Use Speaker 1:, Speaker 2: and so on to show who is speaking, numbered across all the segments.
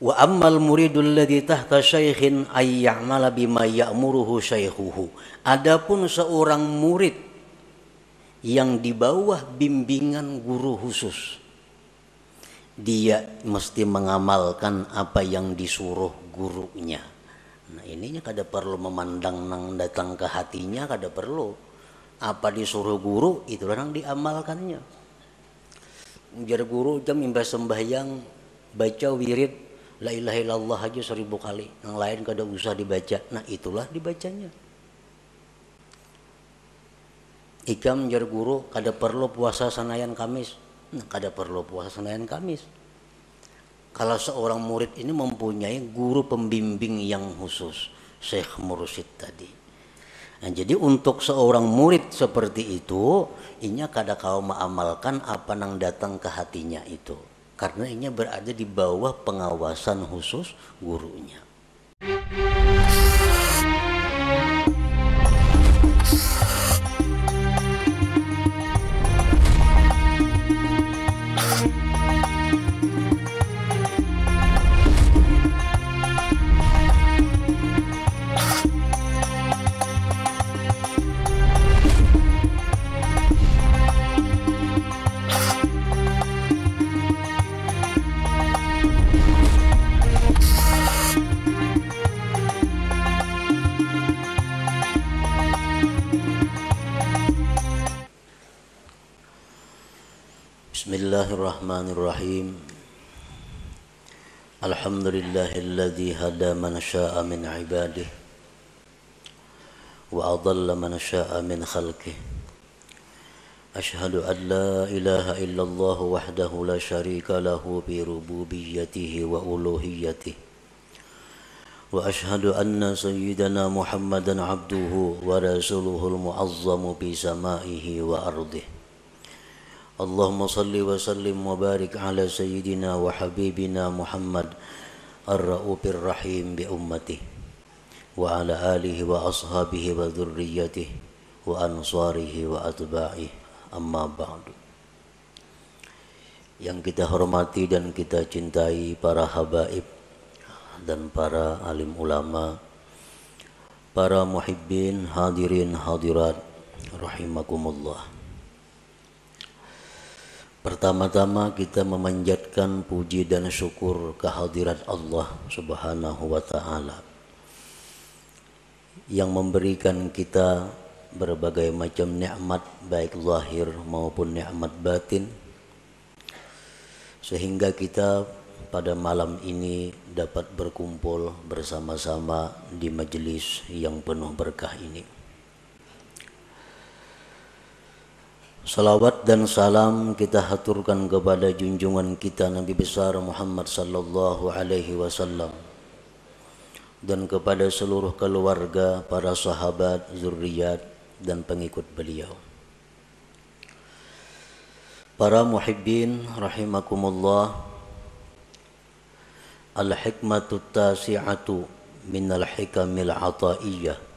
Speaker 1: Wa ammal muridul ladzi tahta syaikhin ay ya'mala bima ya'muruhu syaikhuhu. Adapun seorang murid yang di bawah bimbingan guru khusus, dia mesti mengamalkan apa yang disuruh gurunya. Nah, ininya kada perlu memandang nang datang ke hatinya, kada perlu. Apa disuruh guru itulah yang diamalkannya. Jar guru jam imbas sembahyang baca wirid la ilaha illallah aja 1000 kali, yang lain kada usah dibaca. Nah, itulah dibacanya. Ikam jar guru kada perlu puasa Senayan Kamis. Nah, kada perlu puasa Senayan Kamis. Kalau seorang murid ini mempunyai guru pembimbing yang khusus, Syekh Mursyid tadi. Nah, jadi untuk seorang murid seperti itu, inya kada kau mengamalkan apa nang datang ke hatinya itu. Karena inya berada di bawah pengawasan khusus gurunya. Bismillahirrahmanirrahim. Alhamdulillahilladzi hada man syaa min ibadihi wa adalla man syaa min khalqihi. Ashhadu an la ilaha illallah wahdahu la syarika lahu bi rububiyyatihi wa uluhiyyatihi. Wa ashhadu anna sayyidana Muhammadan abduhu wa rasuluhul mu'azzamu bi samaihi wa ardihi. Allahumma salli wa sallim wa barik ala sayyidina wa habibina Muhammad ar-ra'ufir rahim bi ummatihi wa ala alihi wa ashabihi wa dhurriyyatihi wa ansarihi wa atba'ihi, amma ba'du. Yang kita hormati dan kita cintai para habaib dan para alim ulama, para muhibbin, hadirin hadirat rahimakumullah. Pertama-tama kita memanjatkan puji dan syukur kehadirat Allah Subhanahu wa ta'ala yang memberikan kita berbagai macam nikmat baik zahir maupun nikmat batin, sehingga kita pada malam ini dapat berkumpul bersama-sama di majelis yang penuh berkah ini. Salawat dan salam kita haturkan kepada junjungan kita Nabi besar Muhammad sallallahu alaihi wasallam dan kepada seluruh keluarga, para sahabat, zuriat dan pengikut beliau. Para muhibbin rahimakumullah, al-hikmatu tasi'atu minal hikamil ataiyah.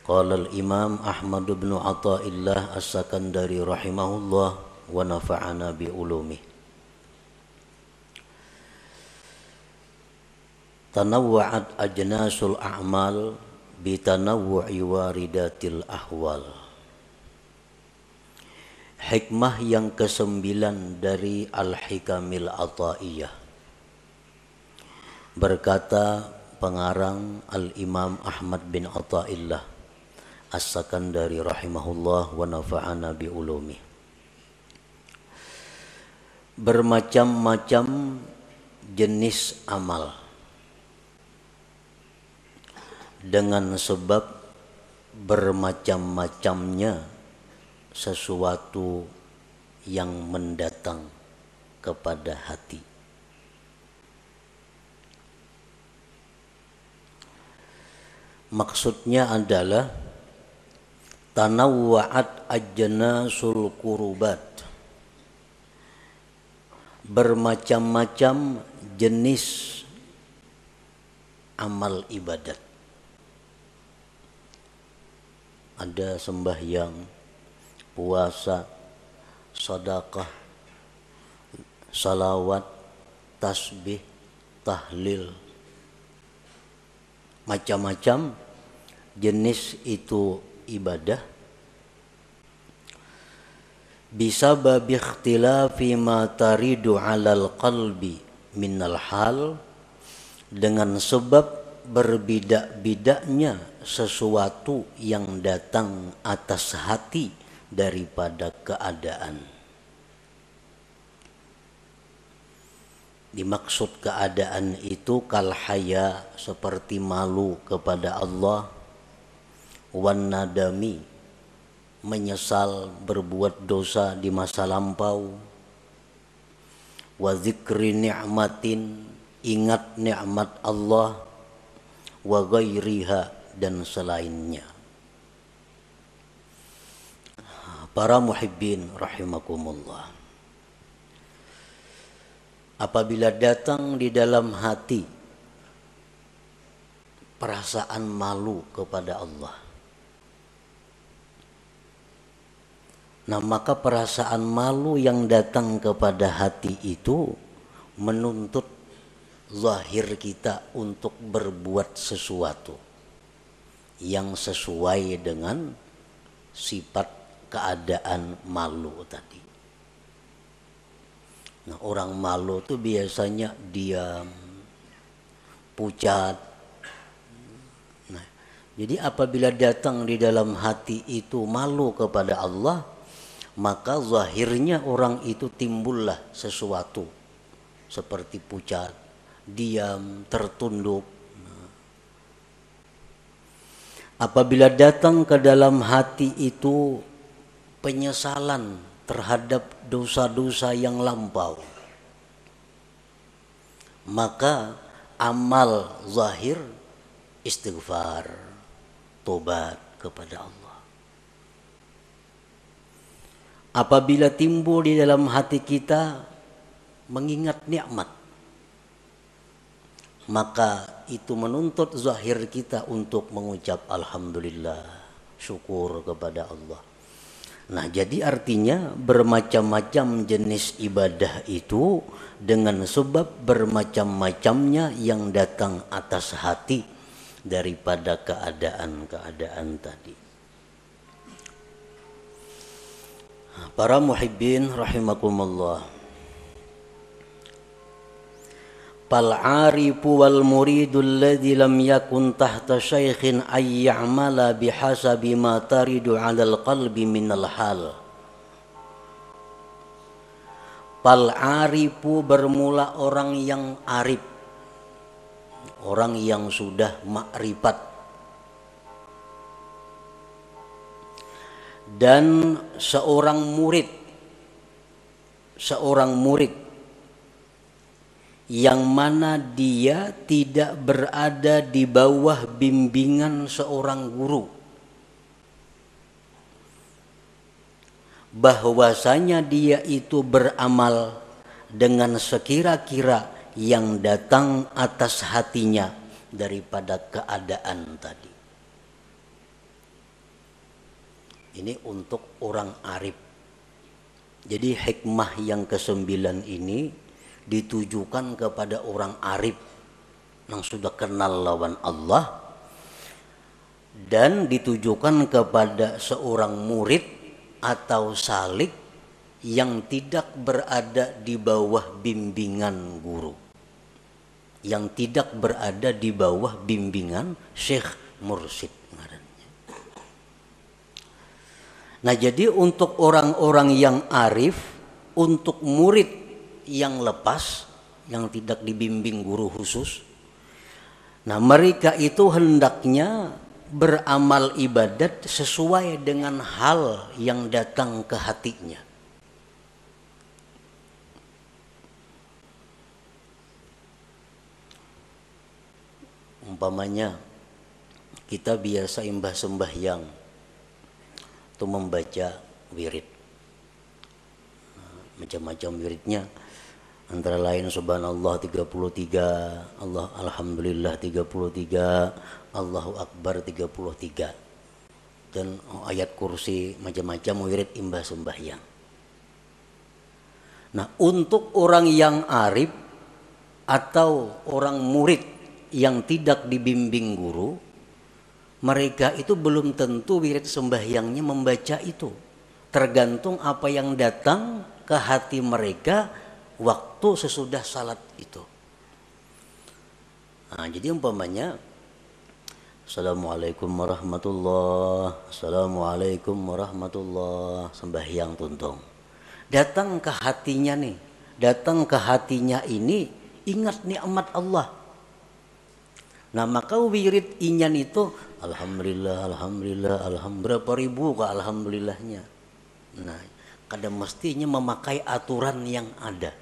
Speaker 1: Qala al-Imam Ahmad bin Athaillah As-Sakandari rahimahullah wa nafa'ana bi ulumih. Tanawwa'at ajnasul a'mal bi tanawwu'i waridatil ahwal. Hikmah yang ke-9 dari Al-Hikamil Athaiyah. Berkata pengarang Al-Imam Ahmad bin Athaillah As-Sakandari rahimahullah wa nafa'ana bi ulumi. Bermacam-macam jenis amal dengan sebab bermacam-macamnya sesuatu yang mendatang kepada hati. Maksudnya adalah tanawwa'at ajnasul qurubat, bermacam-macam jenis amal ibadat. Ada sembahyang, puasa, sedekah, salawat, tasbih, tahlil, macam-macam jenis itu ibadah. Bisabab ikhtilafi ma taridu 'alal qalbi minal hal, dengan sebab berbeda-bedanya sesuatu yang datang atas hati daripada keadaan. Dimaksud keadaan itu kal haya, seperti malu kepada Allah, wan nadami, menyesal berbuat dosa di masa lampau, wa dzikri ni'matin, ingat nikmat Allah, wa ghairiha, dan selainnya. Para muhibbin rahimakumullah, apabila datang di dalam hati perasaan malu kepada Allah, nah maka perasaan malu yang datang kepada hati itu menuntut zahir kita untuk berbuat sesuatu yang sesuai dengan sifat keadaan malu tadi. Nah, orang malu itu biasanya diam, pucat. Nah, jadi apabila datang di dalam hati itu malu kepada Allah, maka zahirnya orang itu timbullah sesuatu seperti pucat, diam, tertunduk. Apabila datang ke dalam hati itu penyesalan terhadap dosa-dosa yang lampau, maka amal zahir istighfar, tobat kepada Allah. Apabila timbul di dalam hati kita mengingat nikmat, maka itu menuntut zahir kita untuk mengucap alhamdulillah, syukur kepada Allah. Nah, jadi artinya bermacam-macam jenis ibadah itu dengan sebab bermacam-macamnya yang datang atas hati daripada keadaan-keadaan tadi. Para muhibbin rahimakumullah, Fal arifu wal muridu alladhi lam yakun tahta syaikhin ay ya'mala bihasabi ma taridu 'alal qalbi minal hal. Fal arifu, bermula orang yang arif, orang yang sudah makrifat, dan seorang murid yang mana dia tidak berada di bawah bimbingan seorang guru, bahwasanya dia itu beramal dengan sekira-kira yang datang atas hatinya daripada keadaan tadi. Ini untuk orang arif. Jadi hikmah yang ke-9 ini ditujukan kepada orang arif yang sudah kenal lawan Allah, dan ditujukan kepada seorang murid atau salik yang tidak berada di bawah bimbingan guru, yang tidak berada di bawah bimbingan syekh mursyid. Nah, jadi untuk orang-orang yang arif, untuk murid yang lepas, yang tidak dibimbing guru khusus, nah mereka itu hendaknya beramal ibadat sesuai dengan hal yang datang ke hatinya. Umpamanya kita biasa imbah sembahyang itu membaca wirid, macam-macam wiridnya, antara lain subhanallah 33, Allah alhamdulillah 33, Allahu akbar 33, dan ayat kursi, macam-macam wirid imbah sembahyang. Nah, untuk orang yang arif atau orang murid yang tidak dibimbing guru, mereka itu belum tentu wirid sembahyangnya membaca itu. Tergantung apa yang datang ke hati mereka waktu sesudah salat itu. Nah, jadi umpamanya Assalamualaikum warahmatullah, Assalamualaikum warahmatullah, sembahyang tuntung. Datang ke hatinya nih, datang ke hatinya ini, ingat nikmat Allah. Nah maka wirid inyan itu alhamdulillah, alhamdulillah, alhamdulillah, berapa ribu ke alhamdulillahnya. Nah kadang mestinya memakai aturan yang ada.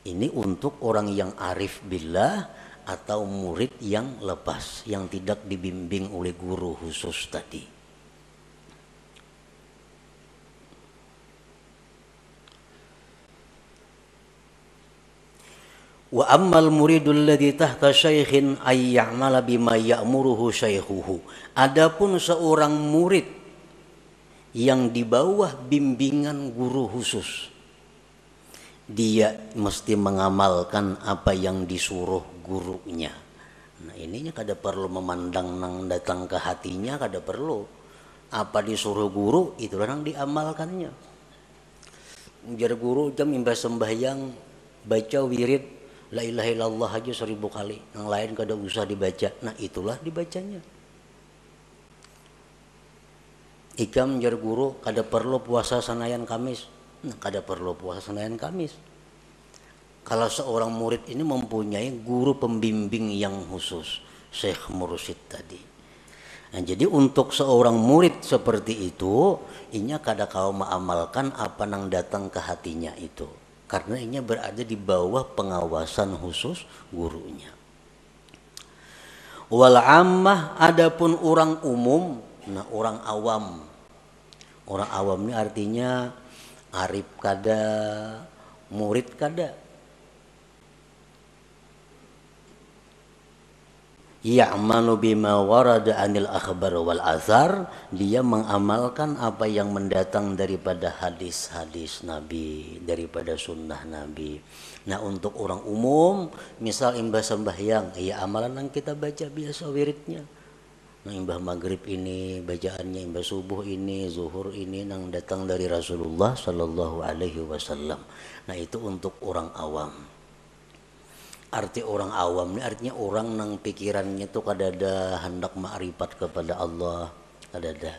Speaker 1: Ini untuk orang yang arif billah atau murid yang lepas, yang tidak dibimbing oleh guru khusus tadi. Wa ammal muridul ladzi tahta syaikhin ay ya'mala bima ya'muruhu syaikhuhu. Adapun seorang murid yang di bawah bimbingan guru khusus, dia mesti mengamalkan apa yang disuruh gurunya. Nah ininya kada perlu memandang nang datang ke hatinya, kada perlu. Apa disuruh guru itulah yang diamalkannya. Ujar guru jam imbas sembahyang baca wirid la ilaha illallah aja 1000 kali, yang lain kada usah dibaca. Nah itulah dibacanya. Ikam jar guru kada perlu puasa Senayan Kamis. Nah kada perlu puasa Senayan Kamis. Kalau seorang murid ini mempunyai guru pembimbing yang khusus, Syekh Mursyid tadi. Nah, jadi untuk seorang murid seperti itu, inya kada kau mengamalkan apa nang datang ke hatinya itu. Karena ini berada di bawah pengawasan khusus gurunya. Wal ammah, adapun orang umum, nah orang awam. Orang awam ini artinya arif kada, murid kada. Ya'malu bima warada anil akhbar wal athar, dia mengamalkan apa yang mendatang daripada hadis-hadis Nabi, daripada sunnah Nabi. Nah untuk orang umum, misal imbah sembahyang, ya amalan yang kita baca biasa wiridnya. Nah imbah maghrib ini bacaannya, imbah subuh ini, zuhur ini yang datang dari Rasulullah Sallallahu Alaihi Wasallam. Nah itu untuk orang awam. Arti orang awam ini artinya orang nang pikirannya tuh kadada hendak ma'rifat kepada Allah, kadada.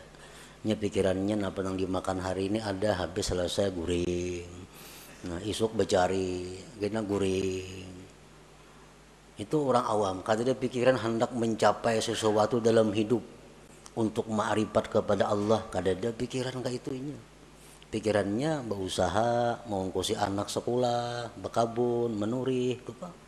Speaker 1: Nya pikirannya apa nang dimakan hari ini ada habis selesai guring. Nah, isuk becari, gina guring. Itu orang awam, kadada pikiran hendak mencapai sesuatu dalam hidup untuk ma'rifat kepada Allah, kadada pikiran kayak itunya. Pikirannya berusaha mengongkosi anak sekolah, berkabun, menurih, apa?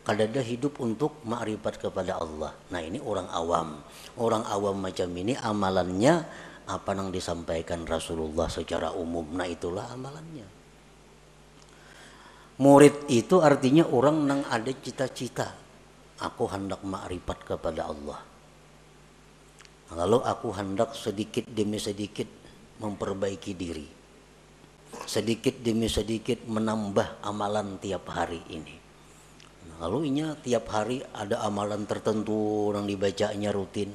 Speaker 1: Kadada hidup untuk ma'rifat kepada Allah. Nah ini orang awam. Orang awam macam ini amalannya apa yang disampaikan Rasulullah secara umum. Nah itulah amalannya. Murid itu artinya orang yang ada cita-cita. Aku hendak ma'rifat kepada Allah. Lalu aku hendak sedikit demi sedikit memperbaiki diri. Sedikit demi sedikit menambah amalan tiap hari ini. Lalu inya tiap hari ada amalan tertentu yang dibacanya rutin.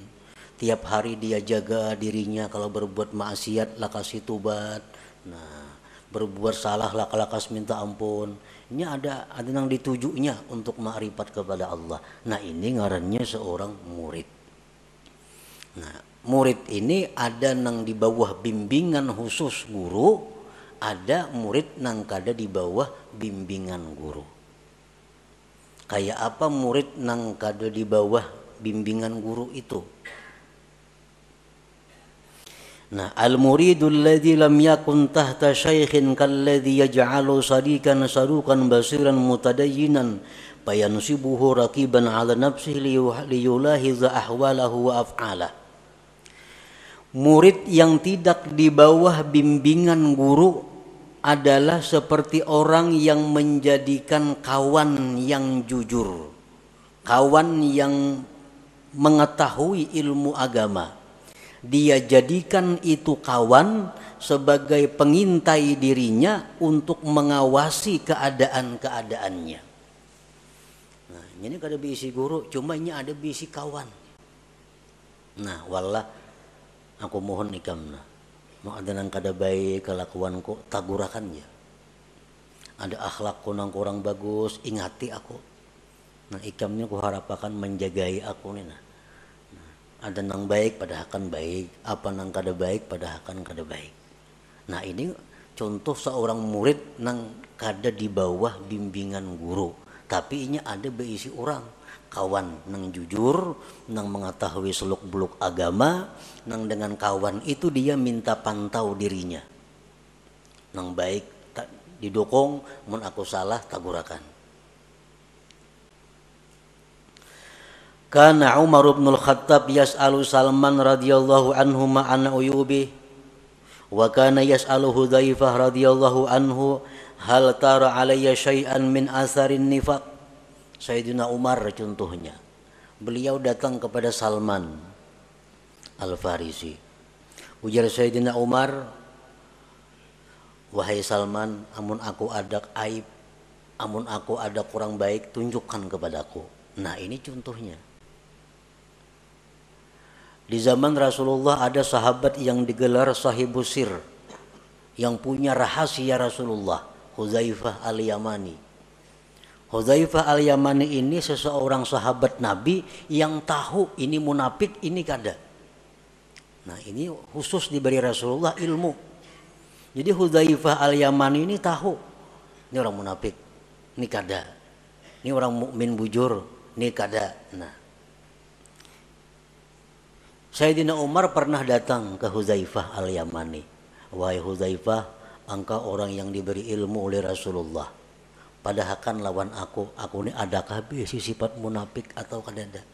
Speaker 1: Tiap hari dia jaga dirinya, kalau berbuat maksiat lah kasih tobat. Nah, berbuat salah lah lakas minta ampun. Ini ada yang ditujunya untuk ma'rifat kepada Allah. Nah, ini ngarannya seorang murid. Nah, murid ini ada yang di bawah bimbingan khusus guru, ada murid yang kada di bawah bimbingan guru. Kayak apa murid nang kada di bawah bimbingan guru itu? Nah, al-muridul ladzi lam yakun tahta syaikhin kalladzi yaj'alu sadikan sadukan basiran mutadayyinan fayansibuhu raqiban 'ala nafsihi liyulahiza ahwalahu wa af'alah. Murid yang tidak di bawah bimbingan guru adalah seperti orang yang menjadikan kawan yang jujur, kawan yang mengetahui ilmu agama. Dia jadikan itu kawan sebagai pengintai dirinya untuk mengawasi keadaan-keadaannya. Nah, ini kada bisi guru, cuma ini ada bisi kawan. Nah, wallah aku mohon ikamna, mau ada nang kada baik kelakuanku tagurakan ya. Ada akhlakku nang kurang bagus, ingati aku. Nah, ikamnya ku harapakan menjagai aku nih. Nah, ada nang baik pada akan baik, apa nang kada baik pada akan kada baik. Nah, ini contoh seorang murid nang kada di bawah bimbingan guru, tapi ini ada beisi orang kawan nang jujur, nang mengetahui seluk-beluk agama, nang dengan kawan itu dia minta pantau dirinya. Nang baik didukung, mun aku salah tagurakan. Kana Umar bin Al-Khattab yas'alu Salman radhiyallahu anhu ma'an uyubi wa kana yas'alu Hudzaifah radhiyallahu anhu hal tara alayya syai'an min atharin nifaq. Sayyidina Umar contohnya, beliau datang kepada Salman Al-Farisi. Ujar Sayyidina Umar, wahai Salman, amun aku ada aib, amun aku ada kurang baik, tunjukkan kepadaku. Nah, ini contohnya. Di zaman Rasulullah ada sahabat yang digelar sahibus sir, yang punya rahasia Rasulullah, Hudzaifah Al-Yamani. Hudzaifah Al-Yamani ini seseorang sahabat Nabi yang tahu ini munafik, ini kada. Nah, ini khusus diberi Rasulullah ilmu. Jadi Hudzaifah Al-Yamani ini tahu, ini orang munafik, ini kada. Ini orang mukmin bujur, ini kada. Nah, Sayyidina Umar pernah datang ke Hudzaifah Al-Yamani. Wahai Hudzaifah, engkau orang yang diberi ilmu oleh Rasulullah. Padahal kan lawan aku ini adakah bisi sifat munafik atau kadada?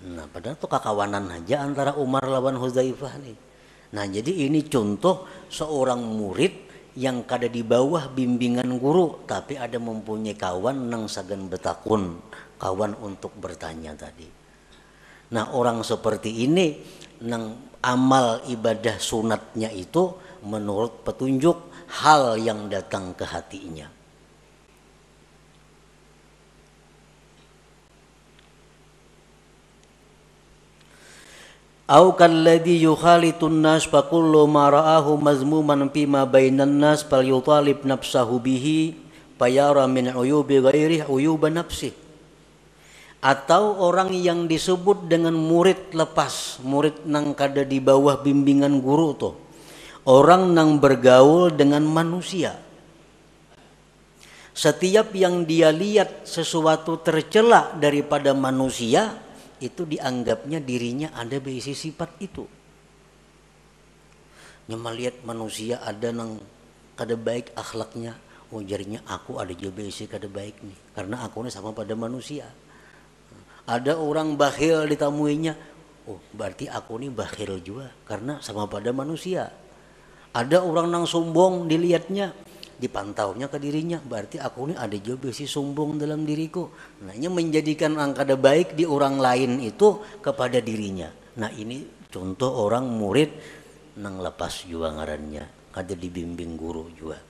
Speaker 1: Nah, padahal itu kakawanan aja antara Umar lawan Hudzaifah nih. Nah, jadi ini contoh seorang murid yang kada di bawah bimbingan guru, tapi ada mempunyai kawan nang sagan betakun, kawan untuk bertanya tadi. Nah, orang seperti ini nang amal ibadah sunatnya itu menurut petunjuk hal yang datang ke hatinya. Au kalladhi yukhalitun nas fa kullu ma ra'ahu mazmuman fima bainan nas falyutalib nafsahu bihi fayara min uyubi ghairihi uyuba nafsihi. Atau orang yang disebut dengan murid lepas, murid nang kada di bawah bimbingan guru tuh, orang nang bergaul dengan manusia. Setiap yang dia lihat sesuatu tercela daripada manusia, itu dianggapnya dirinya ada berisi sifat itu. Nyama lihat manusia ada nang kada baik akhlaknya, ujarnya aku ada juga berisi kada baik nih, karena aku ini sama pada manusia. Ada orang bakhil ditamuinya, oh berarti aku ini bakhil juga karena sama pada manusia. Ada orang nang sombong dilihatnya, dipantaunya ke dirinya, berarti aku ini ada juga besi sombong dalam diriku. Nah, ini menjadikan angka ada baik di orang lain itu kepada dirinya. Nah, ini contoh orang murid nang lepas juga ngarannya, kada dibimbing guru juga.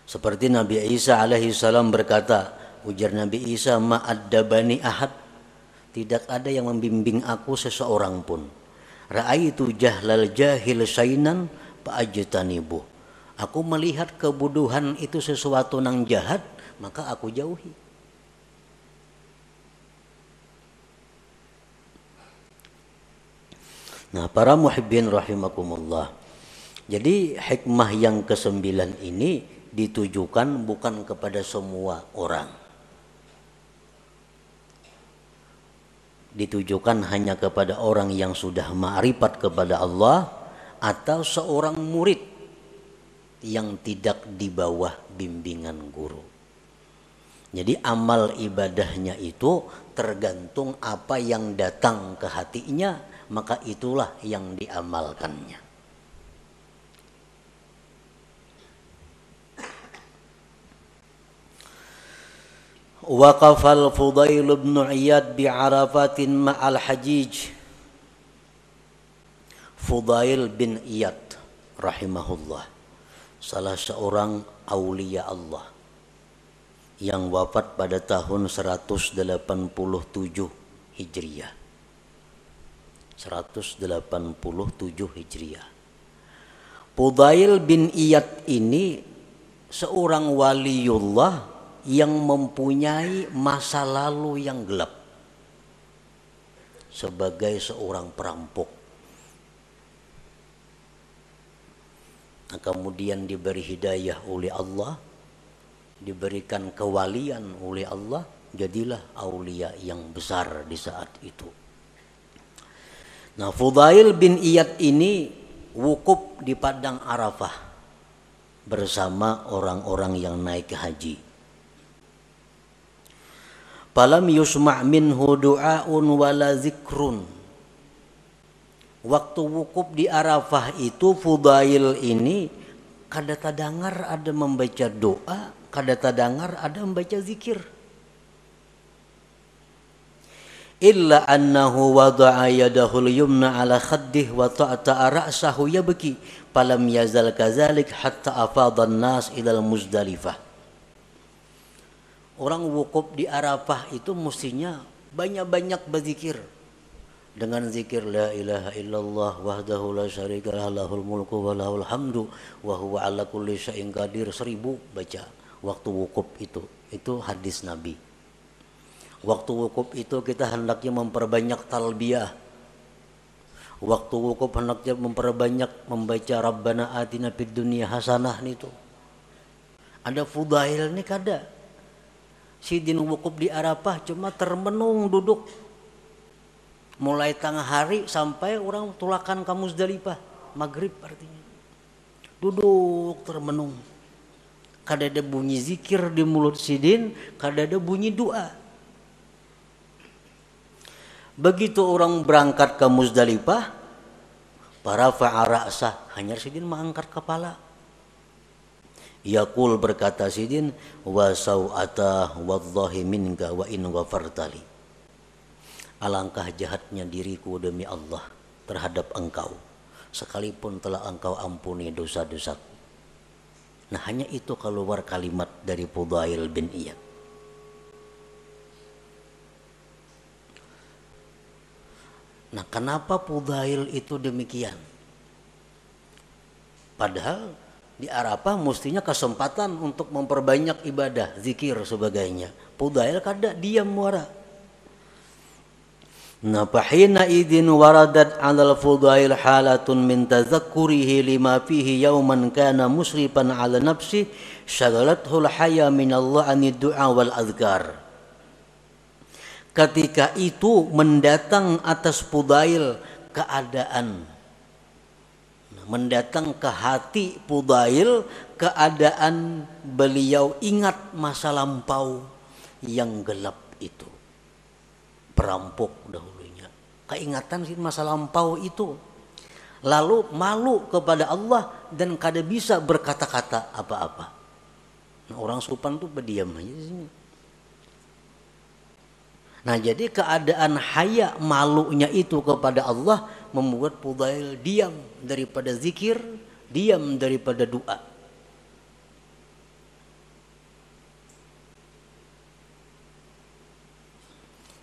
Speaker 1: Seperti Nabi Isa alaihi salam berkata, ujar Nabi Isa, ma'addabani ahad, tidak ada yang membimbing aku seseorang pun. Ra'aitu jahlal jahil syainan fa'ajtanibu. Aku melihat kebodohan itu sesuatu nang jahat, maka aku jauhi. Nah, para muhibbin rahimakumullah. Jadi hikmah yang ke-9 ini ditujukan bukan kepada semua orang. Ditujukan hanya kepada orang yang sudah ma'rifat kepada Allah atau seorang murid yang tidak di bawah bimbingan guru. Jadi amal ibadahnya itu tergantung apa yang datang ke hatinya, maka itulah yang diamalkannya. Waqafal Fudail bin Iyad bi Arafatin ma'al Hajij. Fudail bin Iyad rahimahullah, salah seorang aulia Allah yang wafat pada tahun 187 Hijriah. 187 Hijriah. Fudail bin Iyad ini seorang waliullah yang mempunyai masa lalu yang gelap sebagai seorang perampok. Nah, kemudian diberi hidayah oleh Allah, diberikan kewalian oleh Allah, jadilah aulia yang besar di saat itu. Nah, Fudail bin Iyad ini wukuf di padang Arafah bersama orang-orang yang naik haji. Falam yusma' minhu du'aun wala zikrun. Waktu wukuf di Arafah itu Fudail ini kada tadangar ada membaca doa, kada tadangar ada membaca zikir. Illa annahu wada'a yadahu al-yumna ala khaddih wa ta'ata'a ra'sahu yabki falam yazal kazalik hatta afadha an-nas ila al-Muzdalifah. Orang wukuf di Arafah itu mestinya banyak-banyak berzikir. Dengan zikir la ilaha illallah wahdahu la syarika lahul mulku wa lahul hamdu wa huwa ala kulli syai'in qadir 1000 baca waktu wukuf itu. Itu hadis Nabi. Waktu wukuf itu kita hendaknya memperbanyak talbiyah. Waktu wukuf hendaknya memperbanyak membaca Rabbana atina fid dunya hasanah itu. Ada Fudail nih kada. Sidin wukuf di Arafah cuma termenung duduk. Mulai tengah hari sampai orang tulakan ke Muzdalifah, maghrib artinya. Duduk termenung. Kada ada bunyi zikir di mulut sidin, kada ada bunyi doa. Begitu orang berangkat ke Muzdalifah, para fa'ara'sah, hanya sidin mengangkat kepala. Yaqul berkata sidin, wa sau'ata wallahi minka wa in ghafartali. Alangkah jahatnya diriku demi Allah terhadap engkau, sekalipun telah engkau ampuni dosa-dosaku. Nah, hanya itu keluar kalimat dari Fudail bin Iyad. Nah, kenapa Fudail itu demikian? Padahal di Arafah mestinya kesempatan untuk memperbanyak ibadah, zikir sebagainya. Fudail kada diam muara. Nah, fahina idin waradat 'alal Fudail halatun min tazakkurihi lima fihi yawman kana musrifan 'ala nafsi syaghalathu al-haya min Allah anid du'a wal azkar. Ketika itu mendatang atas Fudail keadaan, mendatang ke hati Fudail keadaan beliau ingat masa lampau yang gelap itu. Perampok dahulunya, keingatan sih masa lampau itu, lalu malu kepada Allah dan kada bisa berkata-kata apa-apa. Nah, orang sopan tuh berdiam aja di sini. Nah, jadi keadaan haya malunya itu kepada Allah membuat Fudail diam daripada zikir, diam daripada doa.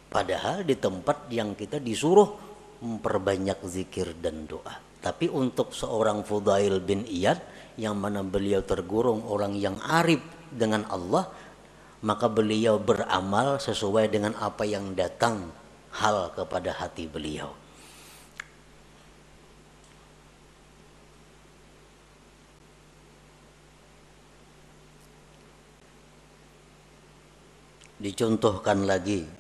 Speaker 1: Padahal di tempat yang kita disuruh memperbanyak zikir dan doa. Tapi untuk seorang Fudail bin Iyad yang mana beliau tergolong orang yang arif dengan Allah, maka beliau beramal sesuai dengan apa yang datang hal kepada hati beliau. Dicontohkan lagi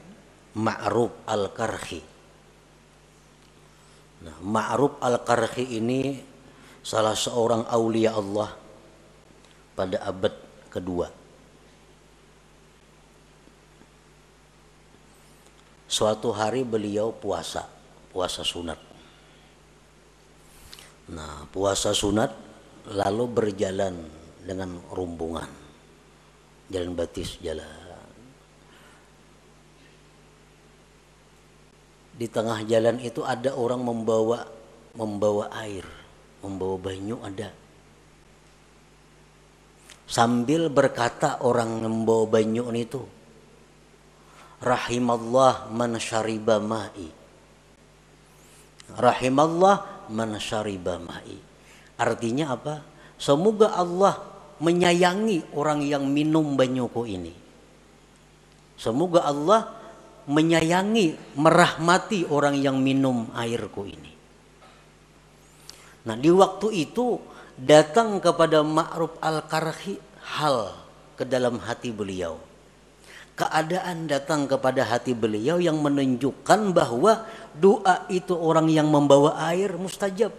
Speaker 1: Ma'ruf al-Karhi. Nah, Ma'ruf al-Karhi ini salah seorang aulia Allah pada abad kedua. Suatu hari beliau puasa sunat. Nah, puasa sunat lalu berjalan dengan rombongan. Jalan batis jalan. Di tengah jalan itu ada orang membawa air. membawa banyu ada. Sambil berkata orang membawa banyu itu, rahimallah man syariba ma'i. Rahimallah man syariba ma'i. Artinya apa? Semoga Allah menyayangi orang yang minum banyuku ini. Semoga Allah menyayangi, merahmati orang yang minum airku ini. Nah, di waktu itu datang kepada Ma'ruf al-Karhi hal ke dalam hati beliau. Keadaan datang kepada hati beliau yang menunjukkan bahwa doa itu orang yang membawa air mustajab.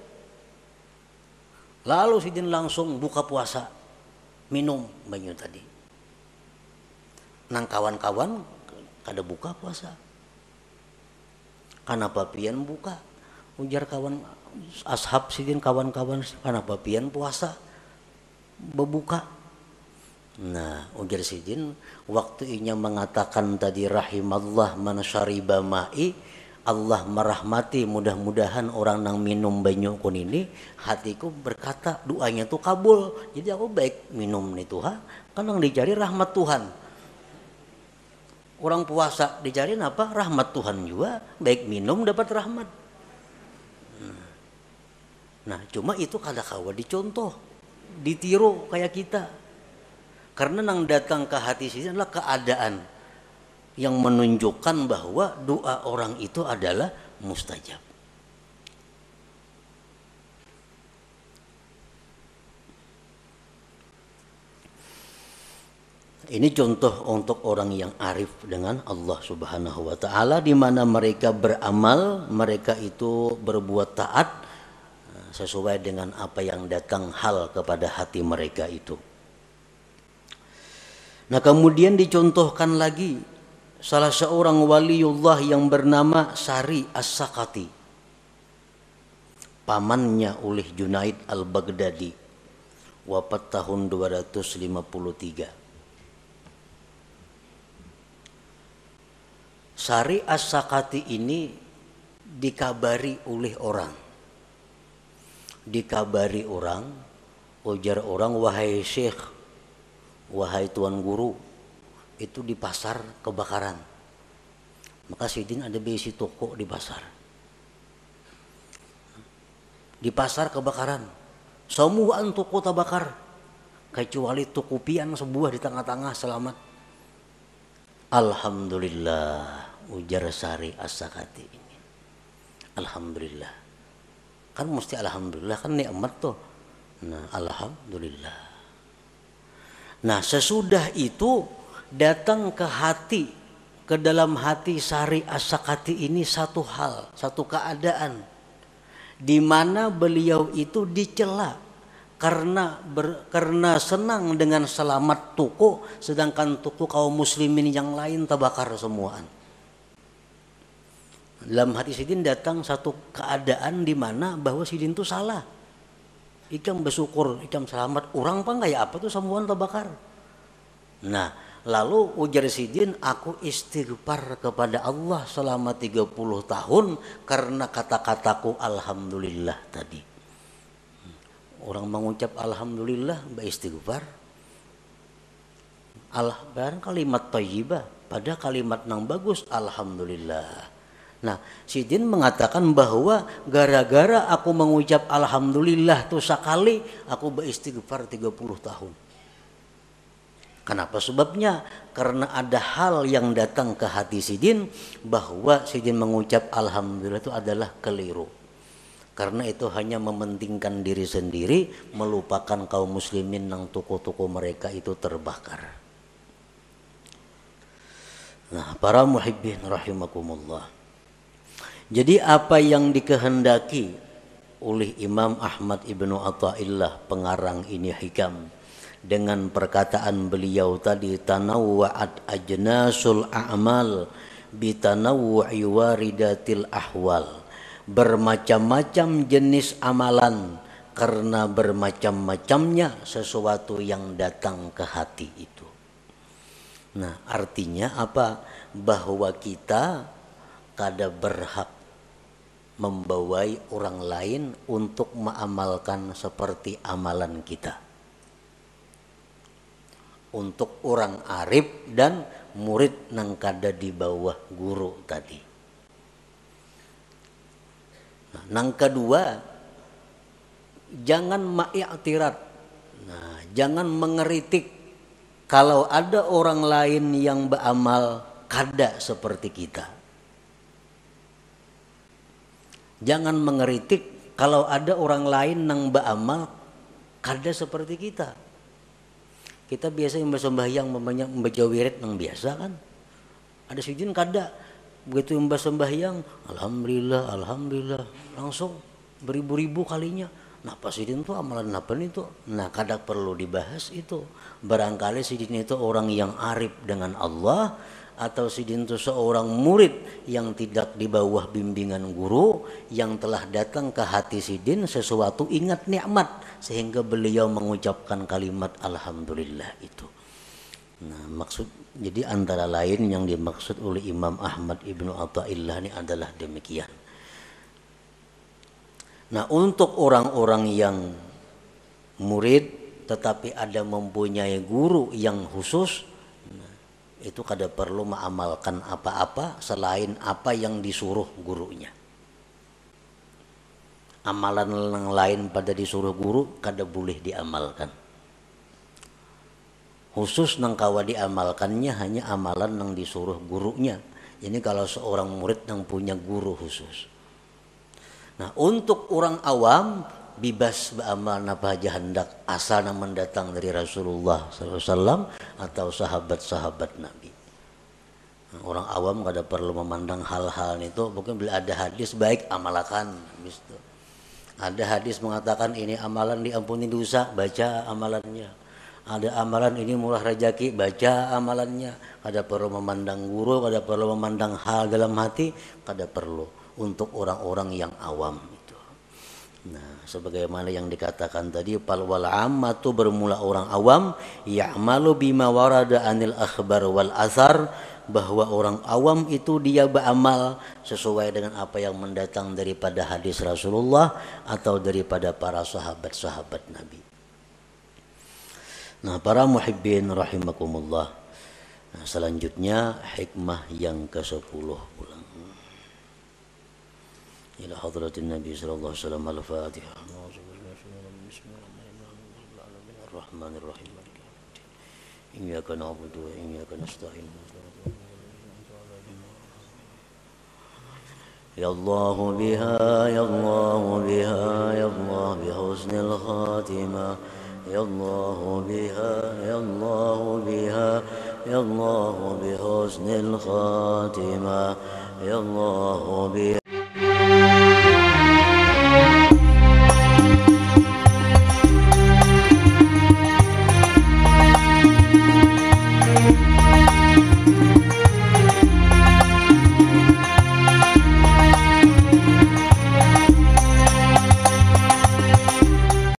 Speaker 1: Lalu Sidin langsung buka puasa, minum banyu tadi. Nang kawan-kawan kada buka puasa. Kenapa pian buka? Ujar kawan ashab Sidin, kawan-kawan, kenapa pian puasa berbuka? Nah, ujar Sidin, waktunya mengatakan tadi rahimallah man syariba ma'i, Allah merahmati, mudah-mudahan orang yang minum banyu kun ini, hatiku berkata doanya tuh kabul. Jadi aku baik minum nih Tuhan, kan yang dicari rahmat Tuhan. Orang puasa dicari apa? Rahmat Tuhan juga, baik minum dapat rahmat. Nah, cuma itu kada kawa dicontoh, ditiru kayak kita. Karena yang datang ke hati sini adalah keadaan yang menunjukkan bahwa doa orang itu adalah mustajab. Ini contoh untuk orang yang arif dengan Allah Subhanahu wa taala, di mana mereka beramal, mereka itu berbuat taat sesuai dengan apa yang datang hal kepada hati mereka itu. Nah, kemudian dicontohkan lagi salah seorang waliullah yang bernama Sari As-Sakati, pamannya oleh Junaid Al-Baghdadi, wafat tahun 253. Sari As-Sakati ini dikabari oleh orang. Dikabari orang, ujar orang, wahai syekh, wahai tuan guru, itu di pasar kebakaran. Maka Sidin ada besi toko di pasar. Di pasar kebakaran. Semua toko terbakar. Kecuali toko pian sebuah di tengah-tengah selamat. Alhamdulillah, ujar Sari As-Sakati ini. Alhamdulillah. Kan mesti alhamdulillah, kan nikmat tuh. Nah, alhamdulillah. Nah, sesudah itu datang ke hati, ke dalam hati Sari As-Sakati ini satu hal, satu keadaan di mana beliau itu dicela karena senang dengan selamat toko, sedangkan toko kaum muslimin yang lain terbakar semuaan. Dalam hati Sidin datang satu keadaan di mana bahwa Sidin itu salah. Ikam bersyukur, ikam selamat, orang apa kayak apa tuh semuaan terbakar. Nah, lalu ujar Sidin, aku istighfar kepada Allah selama 30 tahun karena kata-kataku alhamdulillah tadi. Orang mengucap alhamdulillah beristighfar. Barang kalimat thayyibah, pada kalimat yang bagus alhamdulillah. Nah, Sidin mengatakan bahwa gara-gara aku mengucap alhamdulillah tuh sekali, aku beristighfar 30 tahun. Kenapa sebabnya? Karena ada hal yang datang ke hati Sidin bahwa Sidin mengucap alhamdulillah itu adalah keliru. Karena itu hanya mementingkan diri sendiri, melupakan kaum muslimin yang toko-toko mereka itu terbakar. Nah, para muhibbin rahimakumullah. Jadi apa yang dikehendaki oleh Imam Ahmad Ibnu Athaillah pengarang ini hikam, dengan perkataan beliau tadi, tanawwa'at ajnasul a'mal bitanawwu'i waridatil ahwal, bermacam-macam jenis amalan karena bermacam-macamnya sesuatu yang datang ke hati itu. Nah, artinya apa? Bahwa kita kada berhak membawai orang lain untuk mengamalkan seperti amalan kita. Untuk orang arif dan murid nang kada di bawah guru tadi. Nah, nang kedua, jangan ma'iktirat. Nah, jangan mengeritik kalau ada orang lain yang beramal kada seperti kita. Jangan mengeritik kalau ada orang lain yang beramal kada seperti kita. Kita biasa yang bersembahyang membaca wirid yang biasa kan. Ada sujud kada. Begitu yang bersembahyang, alhamdulillah, alhamdulillah, langsung beribu-ribu kalinya. Nah, pas sidin itu amalan apa itu? Nah, kada perlu dibahas itu. Barangkali sidin itu orang yang arif dengan Allah, atau sidin itu seorang murid yang tidak di bawah bimbingan guru, yang telah datang ke hati sidin sesuatu ingat nikmat sehingga beliau mengucapkan kalimat alhamdulillah itu. Nah, jadi antara lain yang dimaksud oleh Imam Ahmad Ibnu Athaillah ini adalah demikian. Nah, untuk orang-orang yang murid tetapi ada mempunyai guru yang khusus, itu kada perlu mengamalkan apa-apa selain apa yang disuruh gurunya. Amalan yang lain pada disuruh guru kada boleh diamalkan. Khusus nang kawa diamalkannya hanya amalan yang disuruh gurunya. Ini kalau seorang murid yang punya guru khusus. Nah, untuk orang awam bebas beramal apa aja hendak asal yang mendatang dari Rasulullah SAW atau sahabat-sahabat Nabi. Nah, orang awam kada perlu memandang hal-hal itu. Mungkin bila ada hadis baik amalkan. Ada hadis mengatakan ini amalan diampuni dosa, baca amalannya. Ada amalan ini murah rezeki, baca amalannya. Kada perlu memandang guru, kada perlu memandang hal dalam hati, kada perlu untuk orang-orang yang awam itu. Nah, sebagaimana yang dikatakan tadi, fal wal ammatu bermula orang awam, ya'malu bima warada anil akhbar wal athar, bahwa orang awam itu dia beramal sesuai dengan apa yang mendatang daripada hadis Rasulullah atau daripada para sahabat-sahabat Nabi. Nah, para muhibbin rahimakumullah. Nah, selanjutnya hikmah yang ke-10 pulang. Ila hadratin Nabi sallallahu alaihi wasallam al-Fatihah. Bismillahirrahmanirrahim. Iyyaka na'budu wa iyyaka nasta'in. Ya Allah biha, ya Allah biha, ya Allah bi husnil khatimah. Ya Allah biha, ya Allah biha, ya Allah bi husnil khatimah. Ya Allah biha